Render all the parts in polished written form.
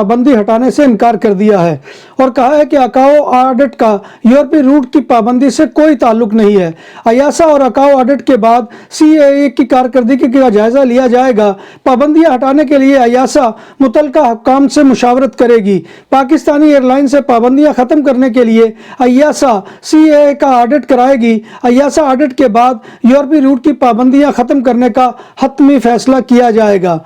پابندی ہٹانے سے انکار کر دیا ہے اور کہا ہے کہ اکاؤ آڈٹ کا یورپی روٹ کی پابندی سے کوئی تعلق نہیں ہے۔ ایاسا اور اکاؤ آڈٹ کے بعد CAA کی کارکردگی کا جائزہ لیا جائے گا۔ پابندیاں ہٹانے کے لیے ایاسا متعلقہ حکام سے مشاورت کرے گی۔ پاکستانی ایئر لائن سے پابندیاں ختم کرنے کے لیے ایاسا CAA کا آڈٹ کرائے گی۔ ایاسا آڈٹ کے بعد یورپی روٹ کی پابندیاں ختم کرنے کا حتمی فیصلہ کیا جائے گا۔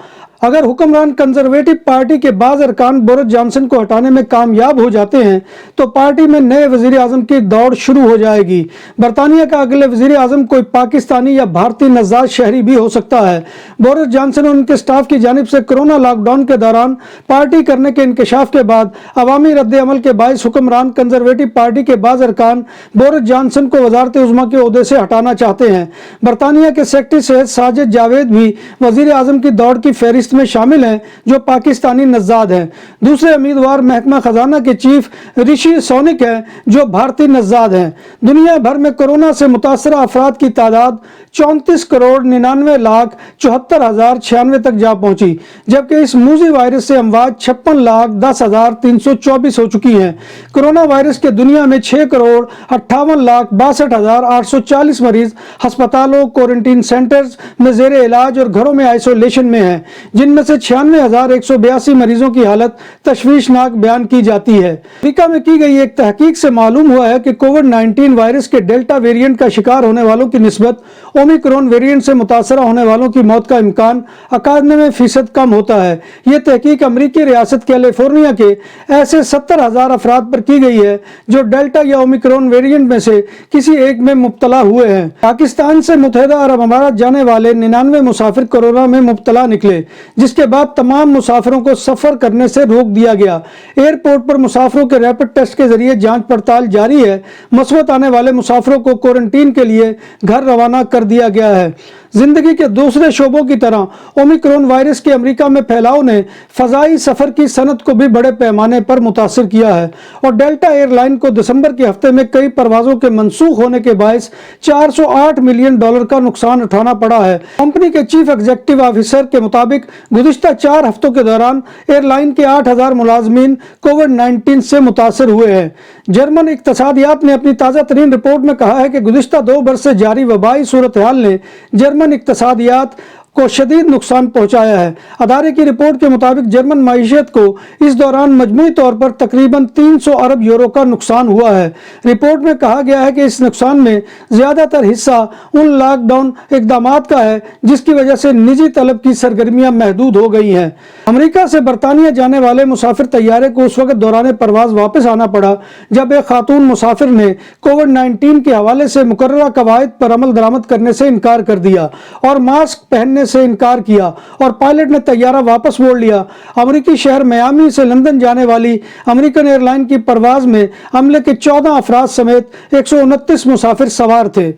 اگر حکمران کنزرویٹو پارٹی کے بعض ارکان بورس جانسن کو ہٹانے میں کامیاب ہو جاتے ہیں تو پارٹی میں نئے وزیر اعظم کی دوڑ شروع ہو جائے گی۔ برطانیہ کا اگلے وزیر اعظم کوئی پاکستانی یا بھارتی نژاد شہری بھی ہو سکتا ہے۔ بورس جانسن اور ان کے سٹاف کی جانب سے کورونا لاک ڈاؤن کے دوران پارٹی کرنے کے انکشاف کے بعد عوامی رد عمل کے باعث حکمران کنزرویٹو پارٹی کے بعض ارکان بورس جانسن کو وزارت عظمیٰ کے عہدے سے ہٹانا چاہتے ہیں۔ برطانیہ کے سیکرٹری صحت ساجد جاوید بھی وزیر اعظم کی دوڑ کی فہرست میں شامل ہیں جو پاکستانی نژاد ہیں۔ دوسرے امیدوار محکمہ خزانہ کے چیف رشی سونک ہیں جو بھارتی نژاد ہیں۔ دنیا بھر میں کورونا سے متاثرہ افراد کی تعداد 34,99,74,096 تک جا پہنچی، جبکہ اس موذی وائرس سے اموات 56,10,324 ہو چکی ہیں۔ کورونا وائرس کے دنیا میں 6,58,62,840 مریض ہسپتالوں، کوارنٹین سینٹرز میں زیر علاج اور گھروں میں آئسولیشن میں ہیں، جن میں سے 96,182 مریضوں کی حالت تشویشناک بیان کی جاتی ہے۔ امریکہ میں کی گئی ایک تحقیق سے معلوم ہوا ہے کہ کووڈ-19 وائرس کے ڈیلٹا ویرینٹ کا شکار ہونے والوں کی نسبت اومیکرون ویرینٹ سے متاثرہ ہونے والوں کی موت کا امکان 91% کم ہوتا ہے۔ یہ تحقیق امریکی ریاست کیلیفورنیا کے ایسے 70,000 افراد پر کی گئی ہے جو ڈیلٹا یا اومیکرون ویرینٹ میں سے کسی ایک میں مبتلا ہوئے ہیں۔ پاکستان سے متحدہ عرب امارات جانے والے 99 مسافر کورونا میں مبتلا نکلے، جس کے بعد تمام مسافروں کو سفر کرنے سے روک دیا گیا۔ ایئرپورٹ پر مسافروں کے ریپڈ ٹیسٹ کے ذریعے جانچ پڑتال جاری ہے۔ مثبت آنے والے مسافروں کو کوارنٹین کے لیے گھر روانہ کر دیا گیا ہے۔ زندگی کے دوسرے شعبوں کی طرح اومیکرون وائرس کے امریکہ میں پھیلاؤ نے فضائی سفر کی صنعت کو بھی بڑے پیمانے پر متاثر کیا ہے اور ڈیلٹا ایئر لائن کو دسمبر کے ہفتے میں کئی پروازوں کے منسوخ ہونے کے باعث $408 ملین کا نقصان اٹھانا پڑا ہے۔ کمپنی کے چیف ایگزیکٹو آفیسر کے مطابق گزشتہ 4 ہفتوں کے دوران ایئر لائن کے 8,000 ملازمین کووڈ-19 سے متاثر ہوئے ہیں۔ جرمن اقتصادیات نے اپنی تازہ ترین رپورٹ میں کہا ہے کہ گزشتہ 2 برس سے جاری وبائی صورتحال نے جرمن اقتصادیات کو شدید نقصان پہنچایا ہے۔ ادارے کی رپورٹ کے مطابق جرمن معیشت کو اس دوران مجموعی طور پر تقریباً 300 ارب یورو کا نقصان ہوا ہے۔ رپورٹ میں کہا گیا ہے کہ اس نقصان میں زیادہ تر حصہ ان لاک ڈاؤن اقدامات کا ہے جس کی وجہ سے نجی طلب کی سرگرمیاں محدود ہو گئی ہیں۔ امریکہ سے برطانیہ جانے والے مسافر طیارے کو اس وقت دوران پرواز واپس آنا پڑا جب ایک خاتون مسافر نے کووڈ-19 کے حوالے سے مقررہ قواعد پر عمل درآمد کرنے سے انکار کر دیا اور ماسک پہننے سے انکار کیا اور پائلٹ نے طیارہ واپس موڑ لیا۔ امریکی شہر میامی سے لندن جانے والی امریکن ایئر لائن کی پرواز میں عملے کے 14 افراد سمیت 129 مسافر سوار تھے۔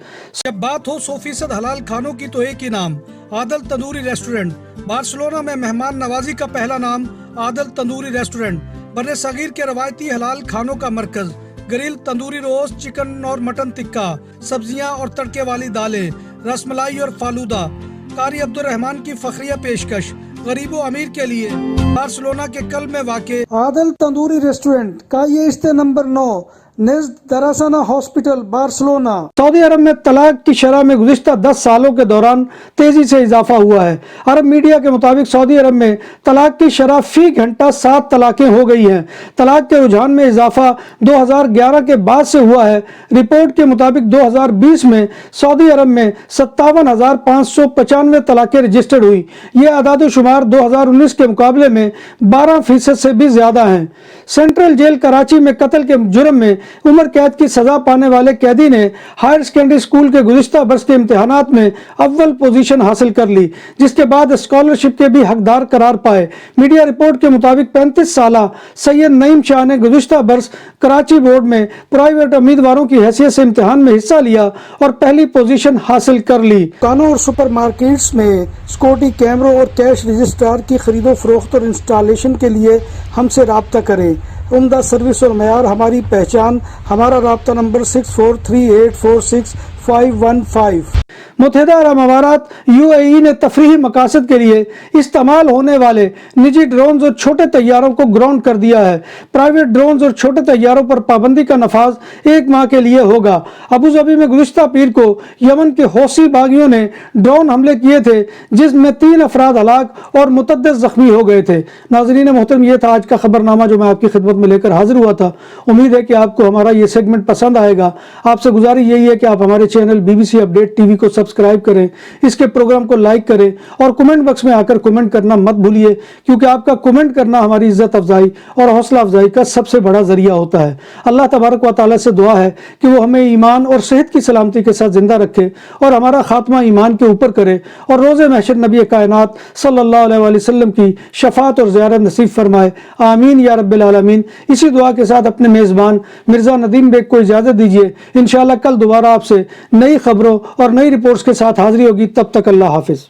جب بات ہو 100% حلال کھانوں کی تو ایک ہی نام، عادل تندوری ریسٹورنٹ۔ بارسلونا میں مہمان نوازی کا پہلا نام عادل تندوری ریسٹورنٹ، بر صغیر کے روایتی حلال کھانوں کا مرکز۔ گرل تندوری روسٹ، چکن اور مٹن ٹکا، سبزیاں اور تڑکے والی دالیں، رس ملائی اور فالودہ۔ قاری عبدالرحمان کی فخریہ پیشکش، غریب و امیر کے لیے۔ بارسلونا کے قلب میں واقع عادل تندوری ریسٹورنٹ کا یہ استے نمبر 9 نزد دراسانہ ہاسپٹل بارسلونا۔ سعودی عرب میں طلاق کی شرح میں گزشتہ 10 سالوں کے دوران تیزی سے اضافہ ہوا ہے۔ عرب میڈیا کے مطابق سعودی عرب میں طلاق کی شرح فی گھنٹہ 7 طلاقیں ہو گئی ہیں۔ طلاق کے رجحان میں اضافہ 2011 کے بعد سے ہوا ہے۔ رپورٹ کے مطابق 2020 میں سعودی عرب میں 57,595 طلاقیں رجسٹرڈ ہوئی۔ یہ اعداد و شمار 2019 کے مقابلے میں 12% سے بھی زیادہ ہیں۔ سینٹرل جیل کراچی میں قتل کے جرم میں عمر قید کی سزا پانے والے قیدی نے ہائر سیکنڈری اسکول کے گزشتہ برس کے امتحانات میں اول پوزیشن حاصل کر لی، جس کے بعد اسکالرشپ کے بھی حقدار قرار پائے۔ میڈیا رپورٹ کے مطابق 35 سالہ سید نعیم شاہ نے گزشتہ برس کراچی بورڈ میں پرائیویٹ امیدواروں کی حیثیت سے امتحان میں حصہ لیا اور پہلی پوزیشن حاصل کر لی۔ دکانوں اور سپر مارکیٹس میں سیکورٹی کیمروں اور کیش رجسٹرار کی خرید و فروخت اور انسٹالیشن کے لیے ہم سے رابطہ کریں۔ عمدہ سروس اور معیار ہماری پہچان۔ ہمارا رابطہ نمبر 643846 515۔ متحدہ عرب امارات UAE نے تفریحی مقاصد کے لیے استعمال ہونے والے نجی ڈرونز اور چھوٹے طیاروں کو گراؤنڈ کر دیا ہے۔ پرائیویٹ ڈرونز اور چھوٹے طیاروں پر پابندی کا نفاذ 1 ماہ کے لیے ہوگا۔ ابوظہبی میں گزشتہ پیر کو یمن کے حوثی باغیوں نے ڈرون حملے کیے تھے جس میں 3 افراد ہلاک اور متعدد زخمی ہو گئے تھے۔ ناظرین محترم، یہ تھا آج کا خبرنامہ جو میں آپ کی خدمت میں لے کر حاضر ہوا تھا۔ امید ہے کہ آپ کو ہمارا یہ سیگمنٹ پسند آئے گا۔ آپ سے گزارش یہی ہے کہ آپ ہمارے چینل BBC اپڈیٹ TV کو سبسکرائب کریں، اس کے پروگرام کو لائک کریں اور کمنٹ باکس میں آ کر کمنٹ کرنا مت بھولیے، کیونکہ آپ کا کمنٹ کرنا ہماری عزت افزائی اور حوصلہ افزائی کا سب سے بڑا ذریعہ ہوتا ہے۔ اللہ تبارک و تعالیٰ سے دعا ہے کہ وہ ہمیں ایمان اور صحت کی سلامتی کے ساتھ زندہ رکھے اور ہمارا خاتمہ ایمان کے اوپر کرے اور روز محشر نبی کائنات صلی اللہ علیہ وآلہ وسلم کی شفاعت اور زیارت نصیب فرمائے، آمین یا رب العالمین۔ اسی دعا کے ساتھ اپنے میزبان مرزا ندیم بیگ کو اجازت دیجیے۔ انشاءاللہ کل دوبارہ آپ سے نئی خبروں اور نئی رپورٹس کے ساتھ حاضری ہوگی۔ تب تک اللہ حافظ۔